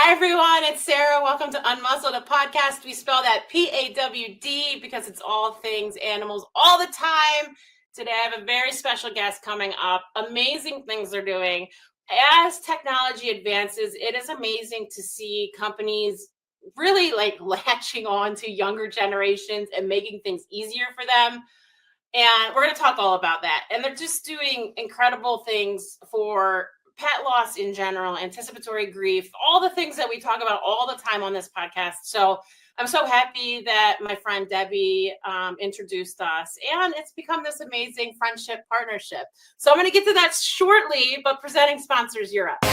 Hi, everyone. It's Sarah. Welcome to Unmuzzled, a podcast. We spell that P-A-W-D because it's all things animals all the time. Today, I have a very special guest coming up. Amazing things they're doing. As technology advances, it is amazing to see companies really latching on to younger generations and making things easier for them. And we're going to talk all about that. And they're just doing incredible things for pet loss in general, anticipatory grief, all the things that we talk about all the time on this podcast. So I'm so happy that my friend Debbie introduced us, and it's become this amazing friendship partnership. So I'm going to get to that shortly, but presenting sponsors, you're up.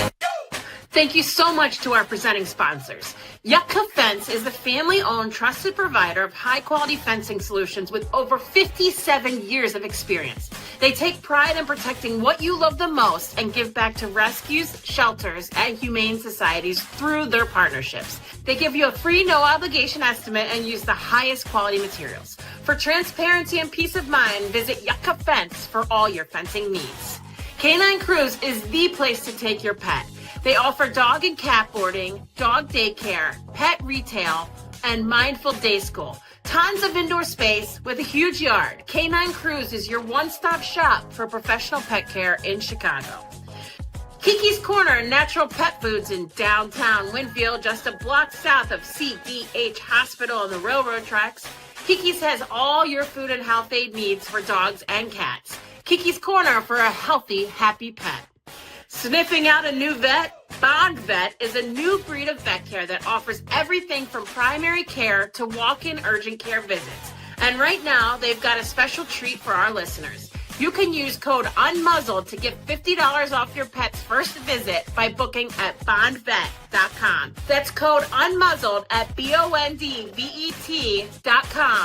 Thank you so much to our presenting sponsors. Yucca Fence is the family-owned, trusted provider of high-quality fencing solutions with over 57 years of experience. They take pride in protecting what you love the most and give back to rescues, shelters, and humane societies through their partnerships. They give you a free, no-obligation estimate and use the highest quality materials. For transparency and peace of mind, visit Yucca Fence for all your fencing needs. Canine Cruise is the place to take your pet. They offer dog and cat boarding, dog daycare, pet retail, and mindful day school. Tons of indoor space with a huge yard. Canine Cruise is your one-stop shop for professional pet care in Chicago. Kiki's Corner Natural Pet Foods in downtown Winfield, just a block south of CDH Hospital on the railroad tracks. Kiki's has all your food and health aid needs for dogs and cats. Kiki's Corner for a healthy, happy pet. Sniffing out a new vet? Bond Vet is a new breed of vet care that offers everything from primary care to walk-in urgent care visits. And right now, they've got a special treat for our listeners. You can use code UNMUZZLED to get $50 off your pet's first visit by booking at bondvet.com. That's code UNMUZZLED at BONDVET.com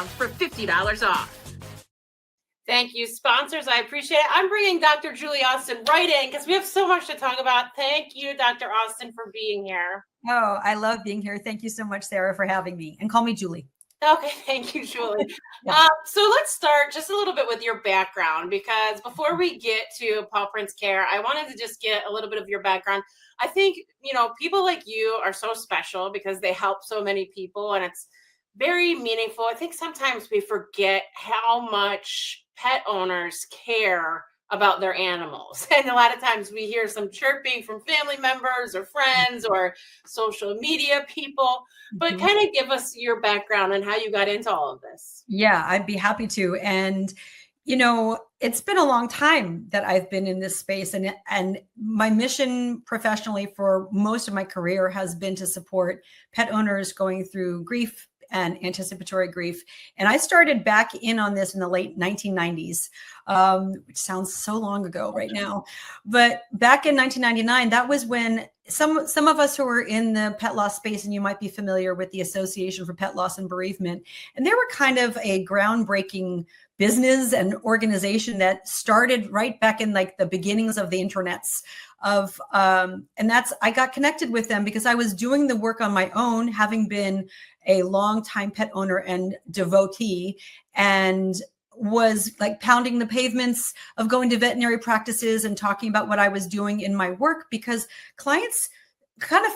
for $50 off. Thank you, sponsors. I appreciate it. I'm bringing Dr. Julie Austin right in because we have so much to talk about. Thank you, Dr. Austin, for being here. Oh, I love being here. Thank you so much, Sarah, for having me. And call me Julie. Okay, thank you, Julie. So let's start just a little bit with your background, because before we get to Pawprints Care, I wanted to just get a little bit of your background. I think, people like you are so special because they help so many people, and it's very meaningful. I think sometimes we forget how much pet owners care about their animals. And a lot of times we hear some chirping from family members or friends or social media people, but kind of give us your background and how you got into all of this. Yeah, I'd be happy to. And, it's been a long time that I've been in this space, and my mission professionally for most of my career has been to support pet owners going through grief and anticipatory grief. And I started back in on this in the late 1990s, which sounds so long ago right now. But back in 1999, that was when some of us who were in the pet loss space, and you might be familiar with the Association for Pet Loss and Bereavement, and they were kind of a groundbreaking business and organization that started right back in like the beginnings of the internets I got connected with them because I was doing the work on my own, having been a longtime pet owner and devotee, and was like pounding the pavements of going to veterinary practices and talking about what I was doing in my work, because clients kind of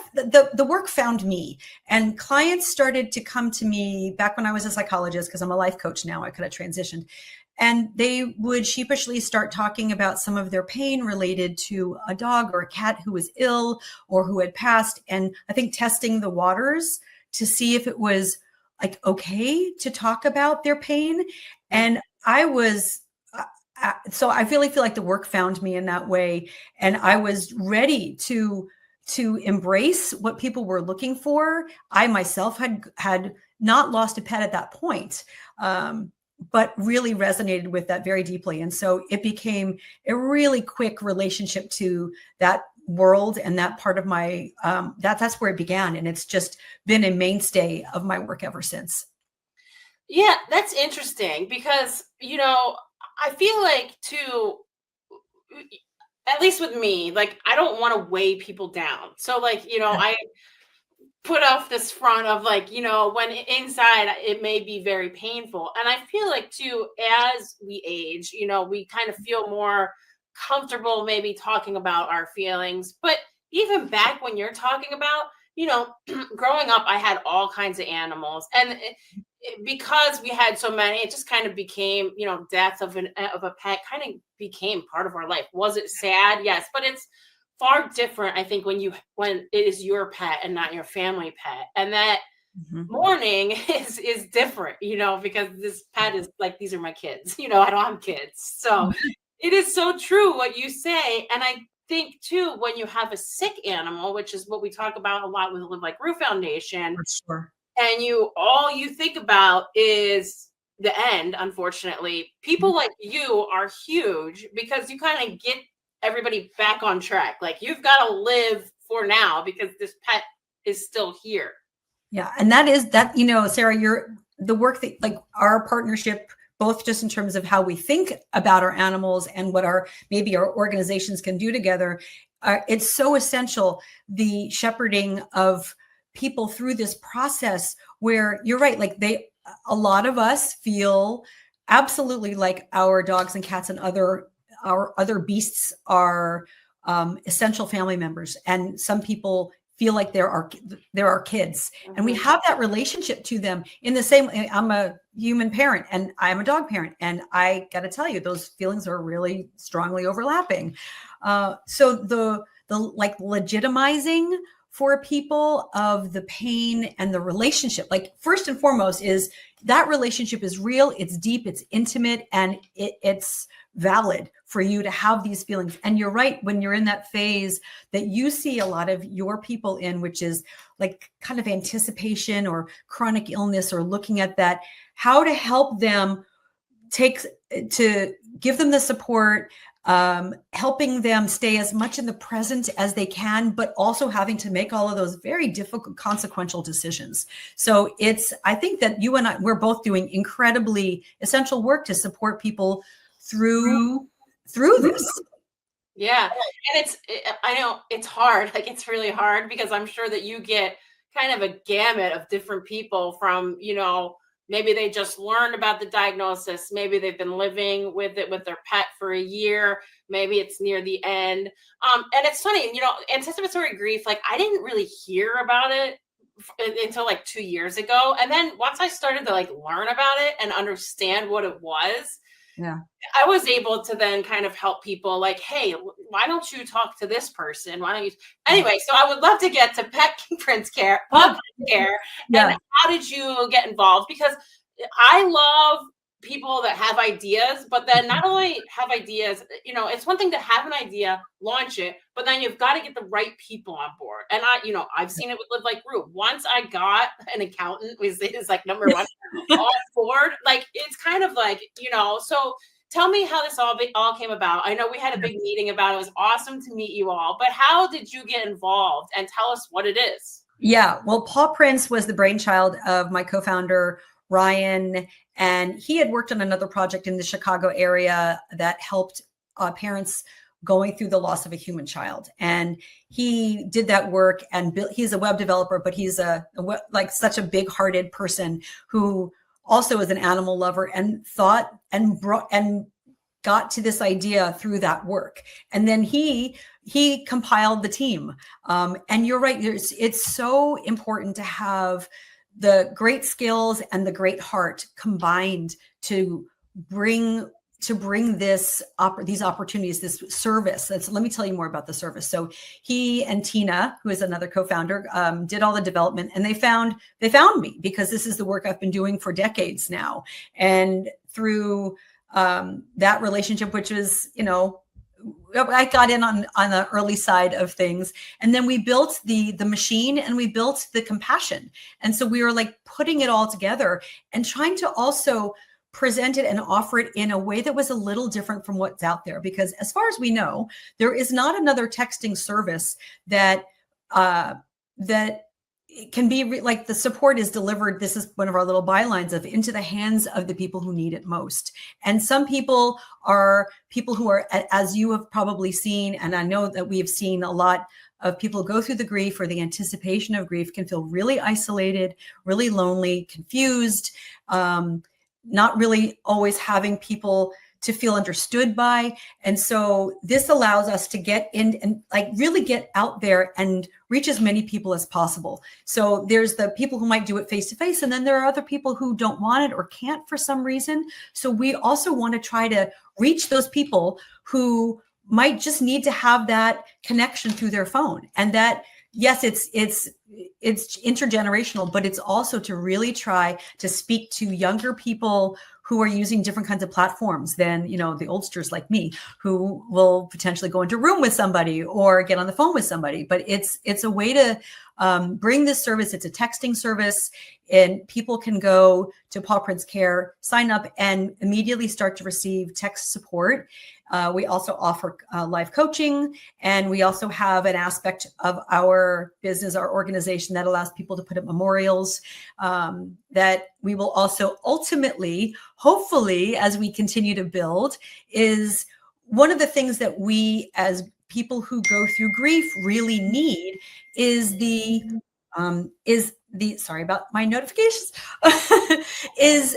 the work found me, and clients started to come to me back when I was a psychologist, because I'm a life coach now. I could have transitioned. And they would sheepishly start talking about some of their pain related to a dog or a cat who was ill or who had passed. And I think testing the waters to see if it was like okay to talk about their pain. And so I really feel like the work found me in that way. And I was ready to embrace what people were looking for. I myself had not lost a pet at that point, but really resonated with that very deeply. And so it became a really quick relationship to that world and that part of my, that's where it began. And it's just been a mainstay of my work ever since. Yeah, that's interesting because, I feel like too, at least with me, like, I don't want to weigh people down. So I put off this front of when inside it may be very painful. And I feel like too, as we age, we kind of feel more comfortable maybe talking about our feelings. But even back when you're talking about, growing up, I had all kinds of animals, and because we had so many, it just kind of became, death of a pet kind of became part of our life. Was it sad? Yes, but it's far different, I think, when it is your pet and not your family pet, and that mourning is different, because this pet is like, these are my kids. I don't have kids, so it is so true what you say, and I think too, when you have a sick animal, which is what we talk about a lot with the Live Like Roo Foundation, For sure. and all you think about is the end, unfortunately, people like you are huge because you kind of get everybody back on track. Like, you've got to live for now because this pet is still here. Yeah. And that is that, Sarah, the work that, like, our partnership, both just in terms of how we think about our animals and what maybe our organizations can do together. It's so essential, the shepherding of people through this process where you're right. Like, a lot of us feel absolutely like our dogs and cats and our other beasts are essential family members. And some people feel like they're our kids, and we have that relationship to them in the same. I'm a human parent and I'm a dog parent, and I got to tell you, those feelings are really strongly overlapping. So the like legitimizing for people of the pain and the relationship, like, first and foremost, is that relationship is real, it's deep, it's intimate, and it's valid for you to have these feelings. And you're right, when you're in that phase that you see a lot of your people in, which is like kind of anticipation or chronic illness, or looking at that, how to help them to give them the support, helping them stay as much in the present as they can, but also having to make all of those very difficult, consequential decisions. So I think that you and I, we're both doing incredibly essential work to support people through this. Yeah. And I know it's hard. Like, it's really hard because I'm sure that you get kind of a gamut of different people from, maybe they just learned about the diagnosis. Maybe they've been living with it with their pet for a year. Maybe it's near the end. And it's funny, anticipatory grief, like, I didn't really hear about it until like 2 years ago. And then once I started to like learn about it and understand what it was, I was able to then kind of help people, like, hey, why don't you talk to this person? Why don't you? Anyway, so I would love to get to Pawprints care. And how did you get involved? Because I love people that have ideas, but then not only have ideas, it's one thing to have an idea, launch it, but then you've got to get the right people on board. And I've seen it with Live Like Roo. Once I got an accountant, is like number one on board. Like, it's kind of like, so tell me how this all came about. I know we had a big meeting about it. It was awesome to meet you all, but how did you get involved, and tell us what it is? Yeah, well, Pawprints was the brainchild of my co-founder, Ryan, and he had worked on another project in the Chicago area that helped parents going through the loss of a human child. And he did that work, and he's a web developer, but he's like such a big-hearted person who also is an animal lover, and thought and got to this idea through that work. And then he compiled the team. And you're right, it's so important to have the great skills and the great heart combined to bring these opportunities, this service. Let me tell you more about the service. So he and Tina, who is another co-founder, did all the development, and they found me because this is the work I've been doing for decades now. And through that relationship, which was, I got in on the early side of things, and then we built the machine, and we built the compassion. And so we were like putting it all together and trying to also present it and offer it in a way that was a little different from what's out there. Because as far as we know, there is not another texting service that can be like the support is delivered. This is one of our little bylines of into the hands of the people who need it most. And some people are people who are, as you have probably seen, and I know that we have seen a lot of people go through the grief or the anticipation of grief, can feel really isolated, really lonely, confused, not really always having people to feel understood by. And so this allows us to get in and like really get out there and reach as many people as possible. So there's the people who might do it face to face, and then there are other people who don't want it or can't for some reason. So we also want to try to reach those people who might just need to have that connection through their phone. And that, yes, it's intergenerational, but it's also to really try to speak to younger people who are using different kinds of platforms than, you know, the oldsters like me, who will potentially go into a room with somebody or get on the phone with somebody. But it's a way to bring this service. It's a texting service, and people can go to Pawprints Care, sign up, and immediately start to receive text support. We also offer live coaching, and we also have an aspect of our business, our organization, that allows people to put up memorials that we will also ultimately, hopefully, as we continue to build, is one of the things that we as people who go through grief really need is sorry about my notifications, is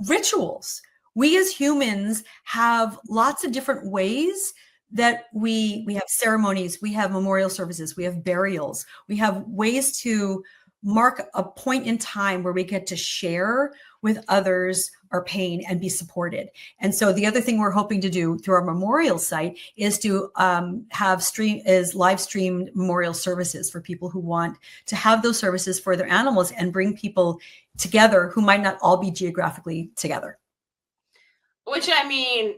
rituals. We as humans have lots of different ways that we have ceremonies, we have memorial services, we have burials, we have ways to mark a point in time where we get to share with others our pain and be supported. And so the other thing we're hoping to do through our memorial site is to have live streamed memorial services for people who want to have those services for their animals and bring people together who might not all be geographically together. Which, I mean,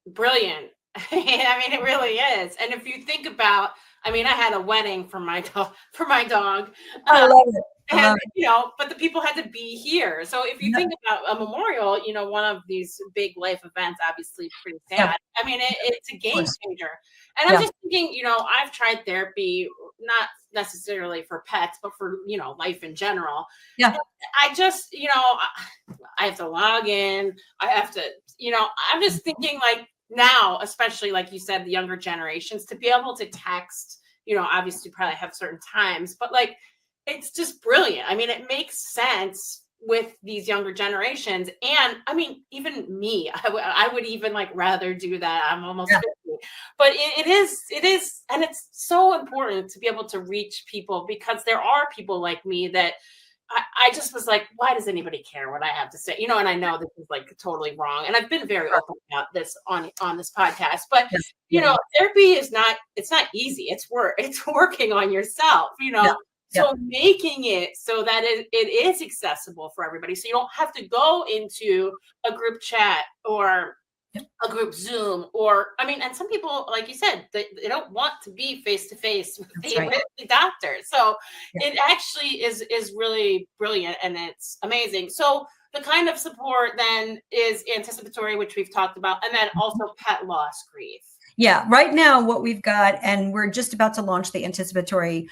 brilliant. I mean, it really is. And if you think about, I mean, I had a wedding for my dog. I love it. And, you know, but the people had to be here. So if you think about a memorial, you know, one of these big life events, obviously pretty sad. Yeah. I mean, it's a game changer. And I'm just thinking, you know, I've tried therapy, not necessarily for pets, but for, you know, life in general. Yeah. And I just, you know, I have to log in. I have to, you know, I'm just thinking like now, especially like you said, the younger generations, to be able to text, you know, obviously probably have certain times, but like, it's just brilliant. I mean, it makes sense with these younger generations. And I mean, even me, I would even like rather do that. I'm almost 50, but it is, and it's so important to be able to reach people, because there are people like me that I just was like, why does anybody care what I have to say? You know, and I know this is like totally wrong. And I've been very open about this on this podcast, but you know, therapy is it's not easy. It's working on yourself, you know. So making it so that it is accessible for everybody. So you don't have to go into a group chat or a group Zoom, or, I mean, and some people, like you said, they don't want to be face-to-face with the doctor. So it actually is really brilliant, and it's amazing. So the kind of support then is anticipatory, which we've talked about, and then also pet loss grief. Yeah, right now what we've got, and we're just about to launch the anticipatory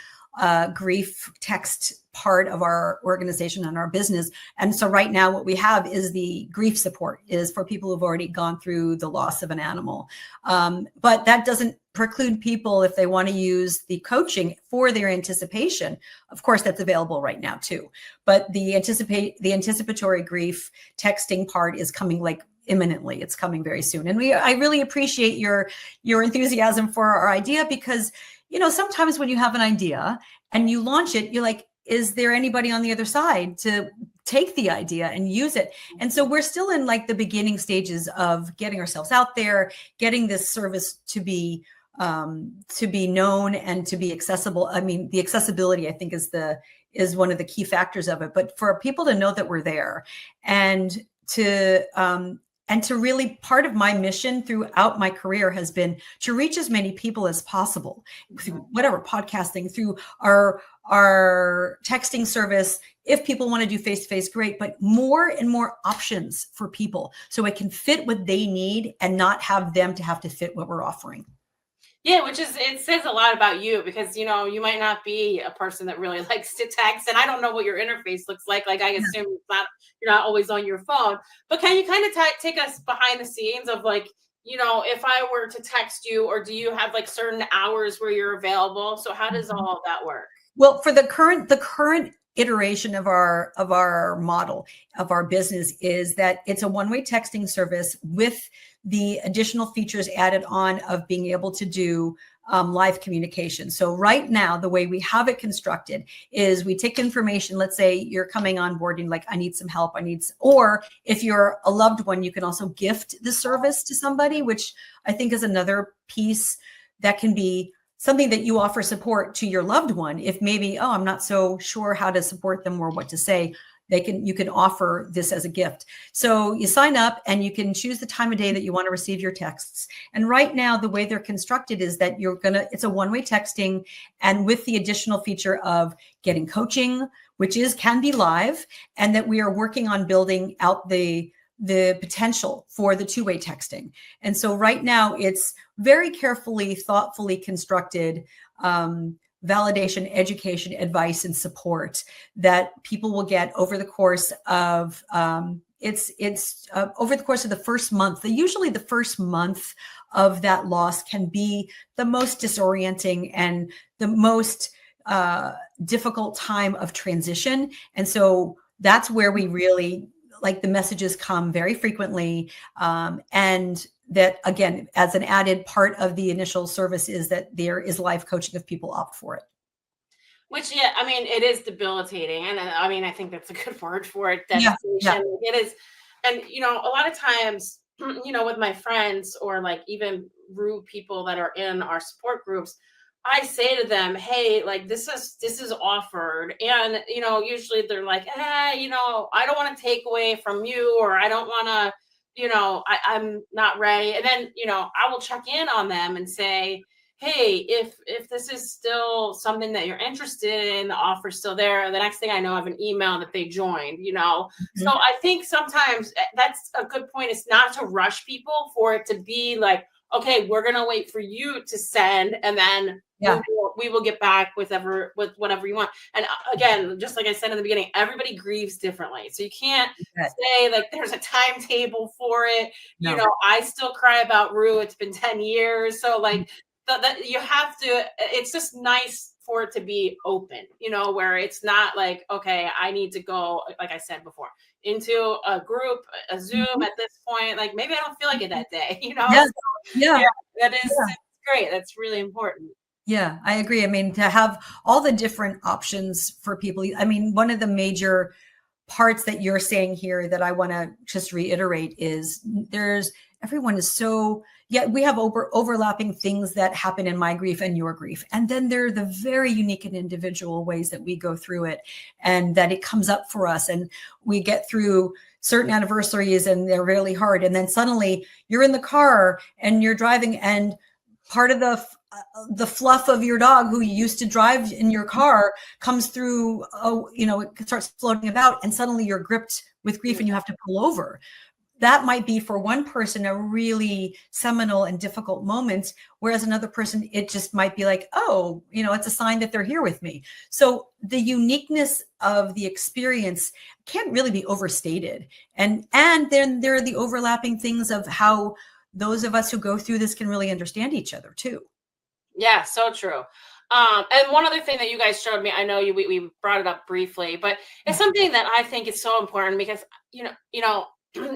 grief text part of our organization and our business. And so right now what we have is the grief support is for people who've already gone through the loss of an animal. But that doesn't preclude people, if they want to use the coaching for their anticipation. Of course, that's available right now too. But the anticipatory grief texting part is coming like imminently. It's coming very soon. And I really appreciate your enthusiasm for our idea, because you know, sometimes when you have an idea and you launch it, you're like, is there anybody on the other side to take the idea and use it? And so we're still in like the beginning stages of getting ourselves out there, getting this service to be known and to be accessible. I mean, the accessibility, I think, is one of the key factors of it. But for people to know that we're there, and to really, part of my mission throughout my career has been to reach as many people as possible through whatever, podcasting, through our texting service. If people want to do face-to-face, great, but more and more options for people so it can fit what they need and not have them to have to fit what we're offering. Yeah, it says a lot about you, because, you know, you might not be a person that really likes to text, and I don't know what your interface looks like. Like, I assume you're not always on your phone, but can you kind of take us behind the scenes of like, you know, if I were to text you, or do you have like certain hours where you're available? So how does all of that work? Well, for the current iteration of our model of our business is that it's a one-way texting service with the additional features added on of being able to do live communication. So right now, the way we have it constructed is we take information. Let's say you're coming on board and like, I need some help. Or if you're a loved one, you can also gift the service to somebody, which I think is another piece that can be something that you offer support to your loved one. If maybe, I'm not so sure how to support them or what to say, you can offer this as a gift. So you sign up and you can choose the time of day that you want to receive your texts. And right now, the way they're constructed is that it's a one-way texting, and with the additional feature of getting coaching, which can be live, and that we are working on building out the potential for the two-way texting. And so right now it's very carefully, thoughtfully constructed validation, education, advice, and support that people will get over the course of over the course of the first month. Usually the first month of that loss can be the most disorienting and the most difficult time of transition. And so that's where we really like the messages come very frequently. And that, again, as an added part of the initial service is that there is live coaching if people opt for it. Which, yeah, I mean, it is debilitating. And I mean, I think that's a good word for it. Devastation. Yeah. It is. And, a lot of times, with my friends or like even rude people that are in our support groups, I say to them, hey, like this is offered. And, usually they're like, I don't want to take away from you, or I don't want to, I'm not ready. And then, I will check in on them and say, hey, if this is still something that you're interested in, the offer's still there. The next thing I know, I have an email that they joined, Mm-hmm. So I think sometimes that's a good point, is not to rush people for it to be like, okay, we're going to wait for you to send, and then we will get back with whatever you want. And again, just like I said in the beginning, everybody grieves differently. So you can't say like there's a timetable for it. No. I still cry about Rue. It's been 10 years. So like that you have to, it's just nice for it to be open, where it's not like, okay, I need to go, like I said before, into a group, a Zoom at this point. Like maybe I don't feel like it that day, Yes. So, that is That's great. That's really important. Yeah, I agree. I mean, to have all the different options for people. I mean, one of the major parts that you're saying here that I want to just reiterate is everyone is so, we have overlapping things that happen in my grief and your grief. And then there are the very unique and individual ways that we go through it, and that it comes up for us, and we get through certain anniversaries and they're really hard. And then suddenly you're in the car and you're driving, and part of the fluff of your dog who you used to drive in your car comes through, it starts floating about, and suddenly you're gripped with grief and you have to pull over. That might be for one person a really seminal and difficult moment, whereas another person, it just might be like, it's a sign that they're here with me. So the uniqueness of the experience can't really be overstated. And then there are the overlapping things of how those of us who go through this can really understand each other too. Yeah, so true. And one other thing that you guys showed me, I know we brought it up briefly, but it's something that I think is so important, because,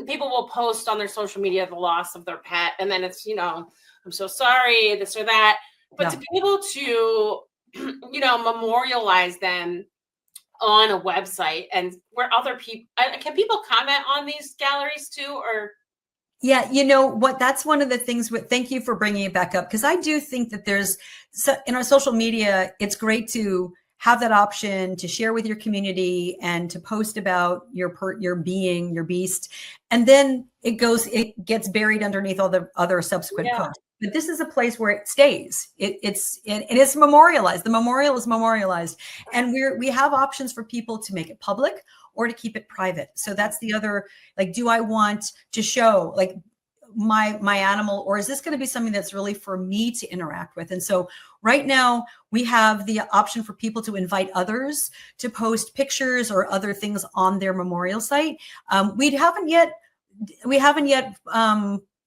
people will post on their social media the loss of their pet, and then it's, I'm so sorry, this or that. But to be able to, memorialize them on a website, and where other people, can people comment on these galleries too, or? Yeah, that's one of the things thank you for bringing it back up, because I do think that in our social media, it's great to have that option to share with your community and to post about your being, your beast. And then it gets buried underneath all the other subsequent posts. But this is a place where it stays. It's memorialized. The memorial is memorialized. And we have options for people to make it public or to keep it private. So that's the other, like, do I want to show like my animal, or is this going to be something that's really for me to interact with? And so right now we have the option for people to invite others to post pictures or other things on their memorial site. We haven't yet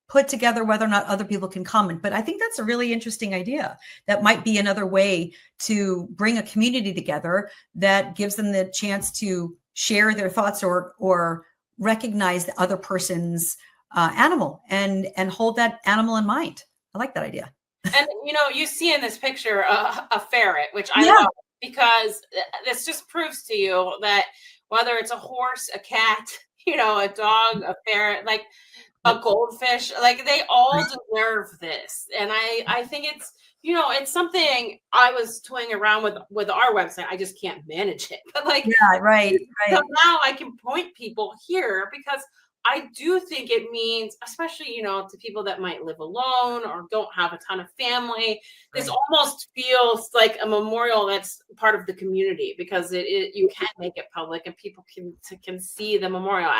put together whether or not other people can comment. But I think that's a really interesting idea. That might be another way to bring a community together that gives them the chance to share their thoughts or recognize the other person's animal and hold that animal in mind. I like that idea. And, you see in this picture a ferret, which I love, because this just proves to you that whether it's a horse, a cat, a dog, a ferret, like a goldfish, like they all deserve this. And I think it's, it's something I was toying around with our website. I just can't manage it. But right. So now I can point people here because I do think it means, especially, to people that might live alone or don't have a ton of family, this almost feels like a memorial that's part of the community because you can make it public and people can see the memorial.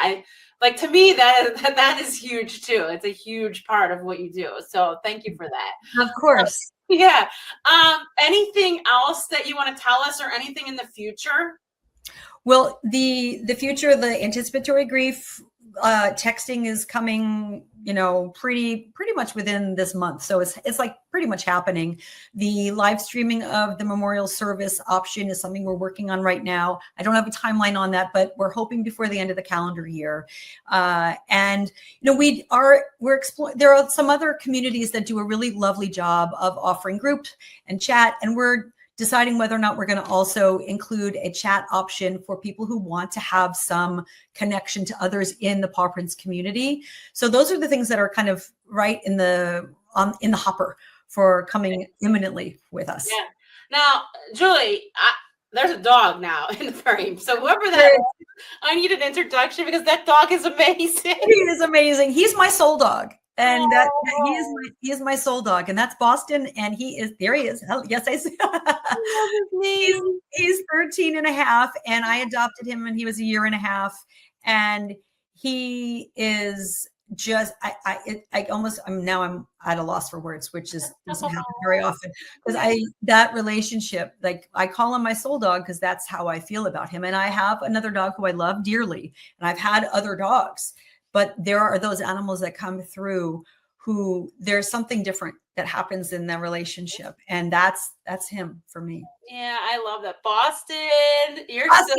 To me, that is huge too. It's a huge part of what you do. So thank you for that. Of course. Yeah. Anything else that you want to tell us or anything in the future? Well, the future, the anticipatory grief texting is coming, pretty much within this month. So it's like pretty much happening. The live streaming of the memorial service option is something we're working on right now. I don't have a timeline on that, but we're hoping before the end of the calendar year. And we're exploring. There are some other communities that do a really lovely job of offering group and chat, and we're deciding whether or not we're going to also include a chat option for people who want to have some connection to others in the Pawprints community. So those are the things that are kind of right in the hopper for coming imminently with us. Yeah. Now, Julie, there's a dog now in the frame. So whoever that is, I need an introduction because that dog is amazing. He is amazing. He's my soul dog. And he is my soul dog, and that's Boston. And there he is. Yes, I see. He's 13 and a half, and I adopted him when he was a year and a half. And he is just, I'm at a loss for words, which doesn't happen very often because that relationship, like I call him my soul dog because that's how I feel about him. And I have another dog who I love dearly, and I've had other dogs. But there are those animals that come through who there's something different that happens in the relationship. And that's him for me. Yeah, I love that. Boston, you're so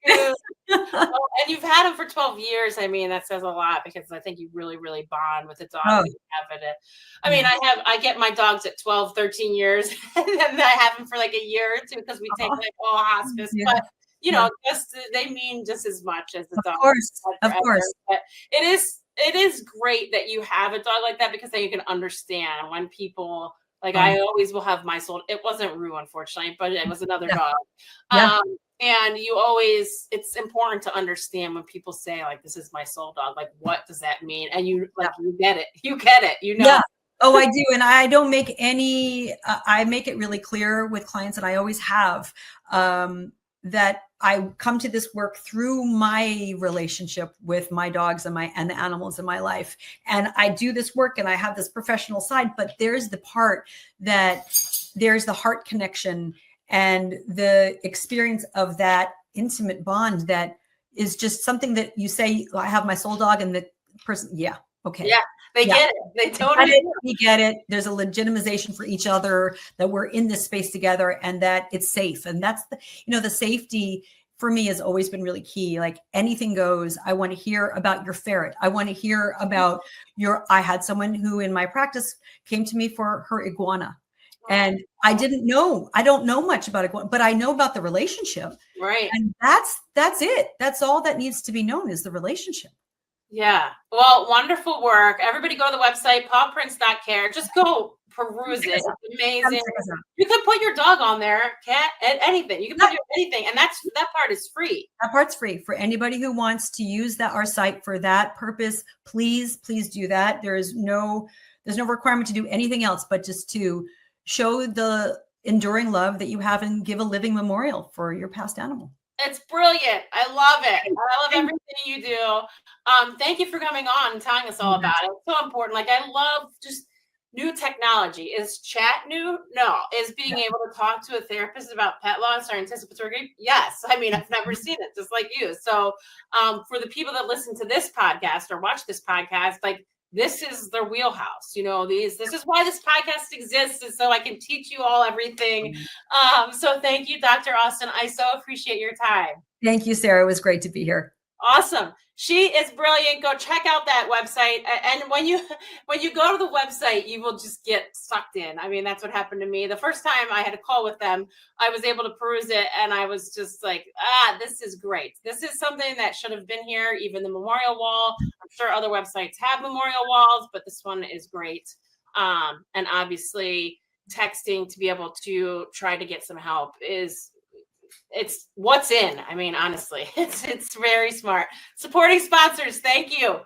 cute. And you've had him for 12 years. I mean, that says a lot because I think you really, really bond with the dog that you have in it. I mean, I get my dogs at 12, 13 years, and then I have them for like a year or two because we take hospice. Yeah. But just they mean just as much as the dog. Of course. But it is great that you have a dog like that because then you can understand when people I always will have my soul. It wasn't Rue, unfortunately, but it was another dog. Yeah. And it's important to understand when people say this is my soul dog. Like, what does that mean? And you get it. You get it. Yeah. Oh, I do. And I don't make I make it really clear with clients, and I always have, that I come to this work through my relationship with my dogs and the animals in my life. And I do this work and I have this professional side, but there's the part that there's the heart connection and the experience of that intimate bond that is just something that you say, I have my soul dog, and the person, okay. Yeah, they get it. They totally get it. We get it. There's a legitimization for each other that we're in this space together and that it's safe. And that's the safety for me has always been really key. Like anything goes. I want to hear about your ferret. I want to hear about I had someone who in my practice came to me for her iguana. And I don't know much about iguana, but I know about the relationship. Right. And that's it. That's all that needs to be known is the relationship. Yeah. Well, wonderful work. Everybody go to the website, pawprints.care. Just go peruse it. It's amazing. You can put your dog on there, cat, anything. You can put anything. And that part is free. That part's free for anybody who wants to use our site for that purpose. Please do that. There's no requirement to do anything else, but just to show the enduring love that you have and give a living memorial for your past animal. It's brilliant. I love it. I love everything you do. Thank you for coming on and telling us all about it. It's so important. I love just new technology. Is chat new? No. Is being able to talk to a therapist about pet loss or anticipatory grief? Yes. I mean, I've never seen it, just like you. So for the people that listen to this podcast or watch this podcast, this is their wheelhouse. This is why this podcast exists, is so I can teach you all everything. So thank you, Dr. Austin. I so appreciate your time. Thank you, Sarah. It was great to be here. Awesome. She is brilliant. Go check out that website. And when you go to the website, you will just get sucked in. I mean, that's what happened to me. The first time I had a call with them, I was able to peruse it, and I was just like, this is great. This is something that should have been here, even the memorial wall. I'm sure other websites have memorial walls, but this one is great. And obviously, texting to be able to try to get some help it's what's in. I mean, honestly, it's very smart. Supporting sponsors, thank you.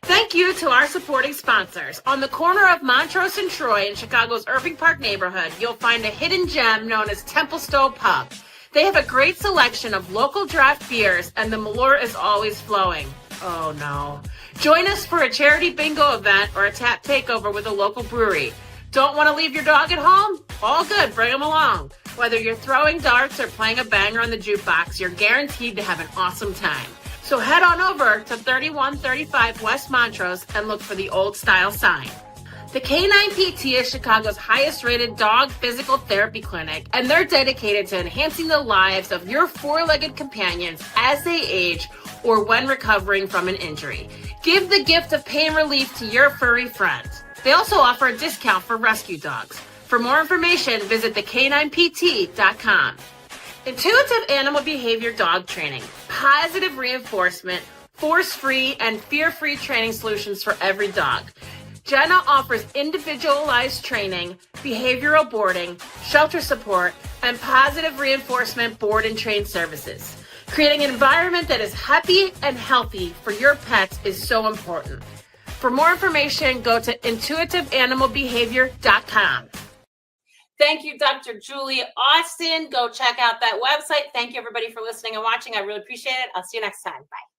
Thank you to our supporting sponsors. On the corner of Montrose and Troy in Chicago's Irving Park neighborhood, you'll find a hidden gem known as Templestowe Pub. They have a great selection of local draft beers, and the Malort is always flowing. Oh no. Join us for a charity bingo event or a tap takeover with a local brewery. Don't want to leave your dog at home? All good, bring them along. Whether you're throwing darts or playing a banger on the jukebox, you're guaranteed to have an awesome time. So head on over to 3135 West Montrose and look for the old style sign. The Canine PT is Chicago's highest rated dog physical therapy clinic, and they're dedicated to enhancing the lives of your four-legged companions as they age or when recovering from an injury. Give the gift of pain relief to your furry friend. They also offer a discount for rescue dogs. For more information, visit thecaninept.com. Intuitive animal behavior dog training, positive reinforcement, force-free, and fear-free training solutions for every dog. Jenna offers individualized training, behavioral boarding, shelter support, and positive reinforcement board and train services. Creating an environment that is happy and healthy for your pets is so important. For more information, go to intuitiveanimalbehavior.com. Thank you, Dr. Julie Austin. Go check out that website. Thank you, everybody, for listening and watching. I really appreciate it. I'll see you next time. Bye.